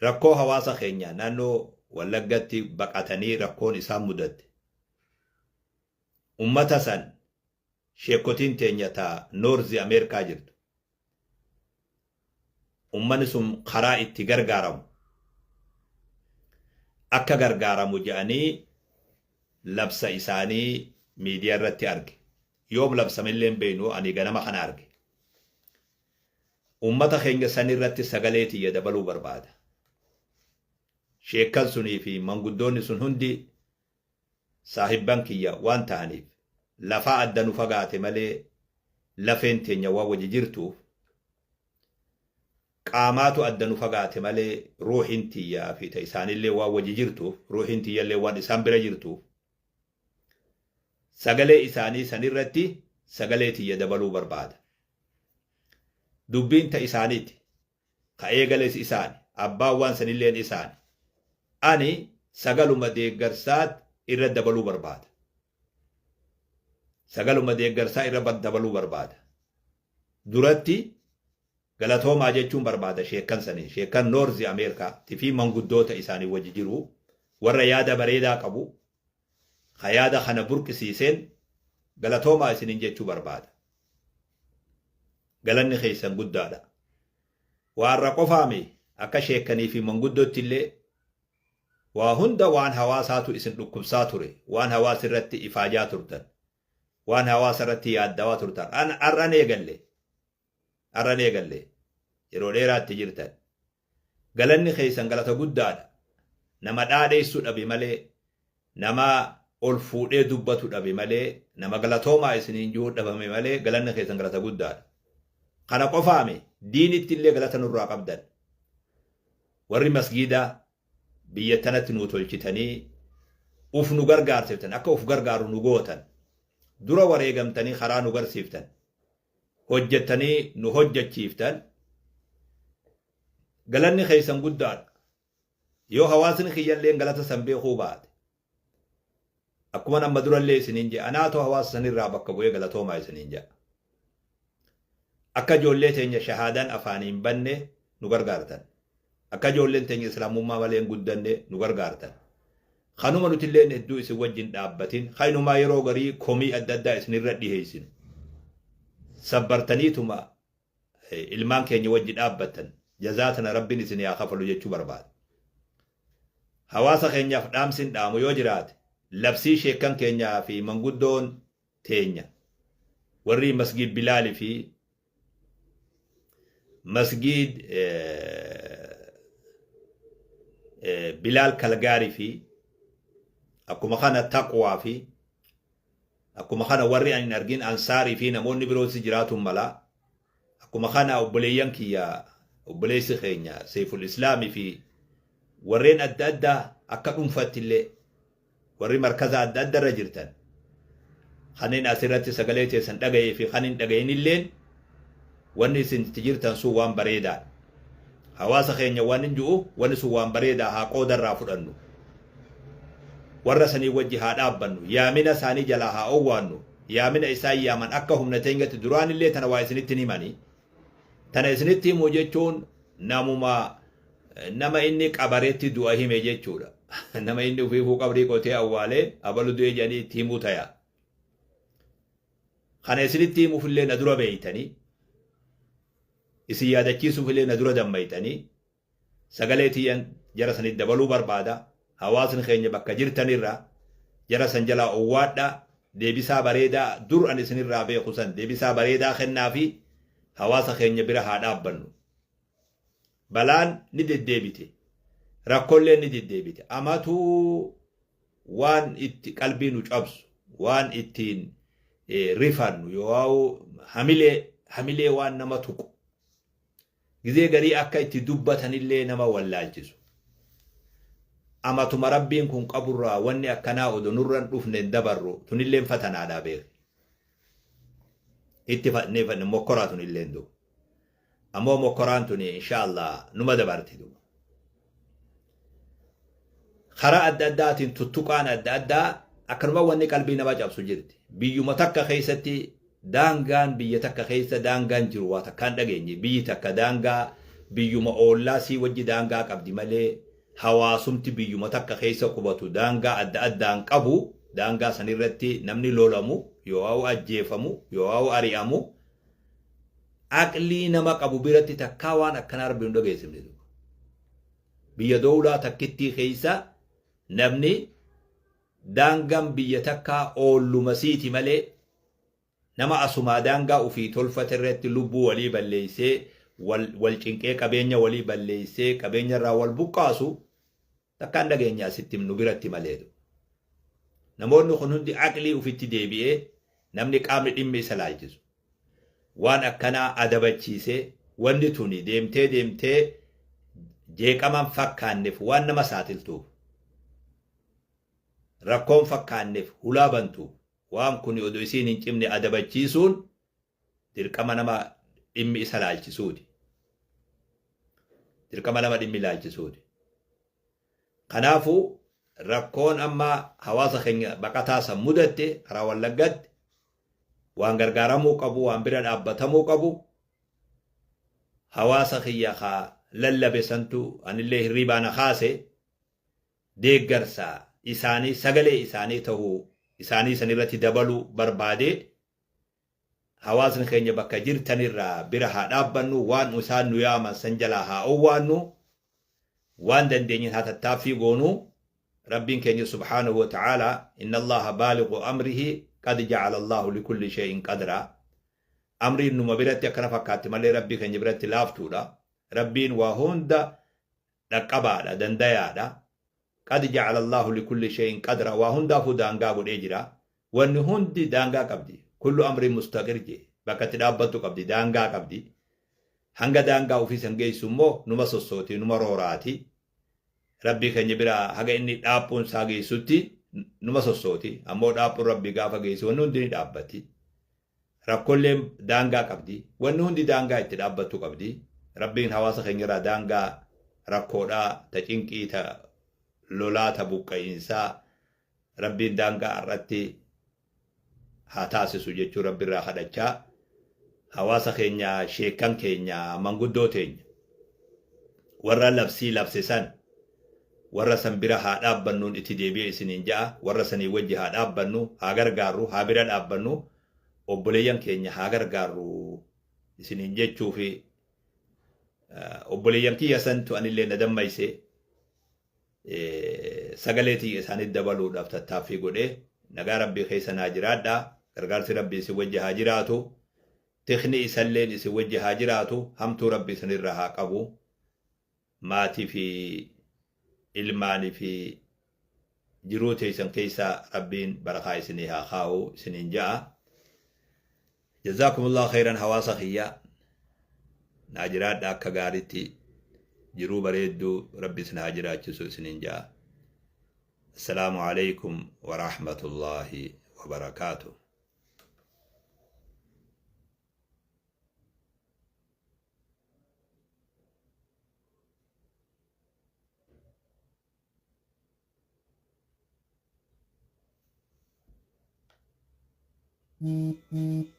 rakkoo hawaasa keenya naannoo Wallaggatti baqatanii rakkoon isaan mudatte ummata san sheekotiin teenya taa Noorzi Ameerikaa jirtu ummanni sun karaa itti gargaaramu akka gargaaramu jedhanii labsa isaanii miidiyaa irratti arge yoom labsamillee beeynu ani ganama kana arge ummata keenya san irratti sagalee tiyya dabaluu barbaada sheekan sunii fi manguddoonni sun hundi saahibban kiyya waan ta'aniif lafaa adda nu fagaate malee lafeen teenya waa waji jirtuuf qaamaatu adda nu fagaate malee ruuhin tiyyaa fi ta isaanillee waa waji jirtuuf ruuhin tiyyallee waan isaan bira jirtuuf sagalee isaanii sanirratti sagalee tiyya dabaluu barbaada dubbiin ta isaaniiti ka eegalees isaani abbaan waan sanilleen isaani ani sagaluma deeggarsaat irra dabaluu barbaada sagaluma deeggarsaa irra dabaluu barbaada duratti galatoomaa jechuun barbaada sheekan sanii sheekan Noorzi Ameerikaa fi manguddoota isaanii wajji jiru warra yaada bareedaa qabu ka yaada kana burqisiiseen galatoomaa isiniin jechuu barbaada galanni keessan guddaadha waarra qofaame akka sheekanii fi manguddootti illee waa hunda waan hawaasaatu isin dhukkubsaa ture waan hawaasa irratti ifaajaa turtan waan hawaasa irratti yaaddawaa turtan arran eegalle yeroo dheeraatti jirtan galanni keessan galata guddaadha nama dhaadheessuu dhabe malee nama ol fuudhee dubbatu dhabe malee nama galatoomaa isiniin jiru dhabame malee galanni keessan galata guddaadha kana qofaame diinitti illee galata nurraa qabdan warri masgiidaa biyya tanatti nu tolchitanii uf nu gargaarsiftan akka uf gargaaru nu gootan dura wareegamtanii karaa nu garsiiftan hojjettanii nu hojjechiiftan galanni keessan guddaadha yoo hawaasni kiyyalleen galata san beekuu baate akkuma nama durallee isiniin jedha anaatoo hawaasa sanirraa bakka bu'ee galatoomaa isiniin jedha akka ijoollee teenya shahaadaan afaaniin banne nu gargaartan akka ijoolleen teenya islaamummaa malee hin guddanne nu gargaartan kanuma nutilleen hedduu isin wajjin dhaabbatin kaynumaa yeroo garii komii adda addaa isinirra dhiheessinu sabbartaniituma ilmaan keenya wajji dhaabbattan jazaatana rabbiin isin yaa kafalu jechuu barbaada hawaasa keenyaaf dhaamsin dhaamu yoo jiraate labsii sheekan keenyaa fi manguddoon teenya warri masgiid Bilaali fi masgiid Bilaal Kalgaarii fi akkuma kana Taqwaa fi akkuma kana warri ani argin Ansaarii fi namoonni biroos jiraatun mala akkuma kana obboleeyyan kiyya obboleessi keenya Seeful Islaamii fi warreen adda addaa akka dhuunfatti illee warri markaza adda adda irra jirtan kanneen asirratti sagalee teessan dhaga'ee fi kan hin dhaga'in illeen wanni isin jirtan sun waan bareedaa hawaasa keenya waan hin jiru wanni sun waan bareedaa haa qoodarraa fudhannu warra sanii wajji haa dhaabbannu yaamina isaanii jalaa haa owwaannu yaamina isaan yaaman akka humna teenyatti duraan illee tana waa isinitti himanii tana isinitti himuu jechuun nama inni qabareetti du'a hime jechuudha nama inni ufiifuu qabrii qotee awwaalee abalu du'e jedhanii itti himuu taya kana isinitti himuuf illee na dura beeytanii isin yaadachiisuuf illee na dura dammaytanii sagalee tiyyan jara sanitti dabaluu barbaada hawaasni keenya bakka jirtanirra jara san jalaa owwaadha deebisaa bareedaa dur an isinirraa beeku san deebisaa bareedaa kennaa fi hawaasa keenya bira haa dhaabbannu balaan ni deddeebite rakkoollee ni deddeebite amatuu waan itti qalbii nu cabsu waan ittiin rifannu yoo hamilee waan nama tuqu gizee garii akka itti dubbatanillee nama wallaalchisu amatuma rabbiin kun qaburraa wanni akkanaa odo nurran dhufne dabarru tunilleen fatanaadhaa beeke itti fatneefanne mokkoraa tunilleen du ammoo mokkoraan tuni inshaallah numa dabarti du karaa adda addaatiin tuttuqaan adda addaa akkanuma wanni qalbii nama cabsu jirti biyyuma takka keessatti daangaan biyya takka keessa daangaan jiru waa takkaan dhageenye biyyi takka daangaa biyyuma oollaa sii wajji daangaa qabdi malee hawaasumti biyyuma takka keessa qubatu daangaa adda addaan qabu daangaa sanirratti namni lolamu yoo ajjeefamu yoo ari'amu aqlii nama qabu biratti takkaa waan akkanaa rabbiin dhageessimne biyya dowlaa takkittii keessa namni daangaan biyya takkaa oolluma siiti malee nama asumaa daangaa ufii tolfate irratti lubbuu walii balleeysee wal cinqee qabeenya walii balleeysee qabeenya irraa wal buqqaasu takkaan dhageenya asitti nu biratti malee namoonni kun hundi aqlii ufitti deebi'ee namni qaamni dhimmi isa laalchisu waan akkanaa adabachiisee wanni tuni deemtee jeeqaman fakkaanneef waan nama saaxiltuuf rakkoon fakkaanneef hulaa bantuuf waan kun oduu isiin hin cimne adabachiisuun dirqama nama dhimmi isa laalchisuuti. Dirqama nama dhimmi laalchisuuti. Kanaafuu rakkoon amma hawaasa keenya baqataa san mudatte karaa Wallaggatti waan gargaaramuu qabu waan bira dhaabbatamuu qabu hawaasa kiyya kaa lallabe santu anillee hirribaa na kaase deeggarsa isaanii sagalee isaanii ta'uu isaanii sanirratti dabaluu barbaade hawaasni keenya bakka jirtanirraa bira haa dhaabbannu waan isaan nu yaaman san jalaa haa owwaannu waan dandeenyin haa tattaaffii goonu rabbiin keenya subhaanahu wa ta'ala inna allaha baaliqu amrihi qad ja'ala allahu likulli shay'in qadra amriin numa biratti akkana fakkaatti malee rabbii keenya biratti laaftuudha rabbiin waa hunda dhaqqabaadha dandayaadha qad ja'ala allahu likulli shay'in qadra waa hundaafuu daangaa godhee jira wanni hundi daangaa qabdi kullu amri mustaqir je bakkatti dhaabbattu qabdi daangaa qabdi hanga daangaa ofii san geessu immoo numa sossooti numa rooraati rabbii keenya bira haga inni dhaabbuun isaa geessutti numa sossooti ammoo dhaabbuun rabbii gaafa geessu wanni hundi ni dhaabbatti rakkolleen daangaa qabdi wanni hundi daangaa itti dhaabbattu qabdi rabbiin hawaasa keenya irraa daangaa rakkoodhaa ta cinqii ta lolaa ta buqqa'insaa rabbiin daangaa irratti haa taasisu jechuu rabbi irraa kadhachaa hawaasa keenya sheekan keenya manguddoo teenya warra labsii labsisan warra san bira haa dhaabbannuun itti deebi'e isiniin ja'a warra sanii wajji haa dhaabbannu haa gargaarru haa bira dhaabbannu obboleeyyan keenya haa gargaarru isiniin jechuu fi obboleeyyan kiyya santu anillee na dammayse sagalee tiyya isaanitti dabaluudhaaf tattaaffii godhee nagaa rabbii keessa naa jiraadhaa gargaarsi rabbii isin wajji haa jiraatu tikni isalleen isin wajji haa jiraatu hamtuu rabbii isinirra haa qabu maatii fi ilmaanii fi jiruu teessan keessa rabbiin barakaa isinii haa kaa'u isiniin ja'a jazakumullahu khairan hawaasa kiyya naa jiraadhaa akka gaariitti jiruu bareedduu rabbi isin haa jiraachisu isiniin ja'a السلام عليكم ورحمة الله وبركاته Mm-hmm.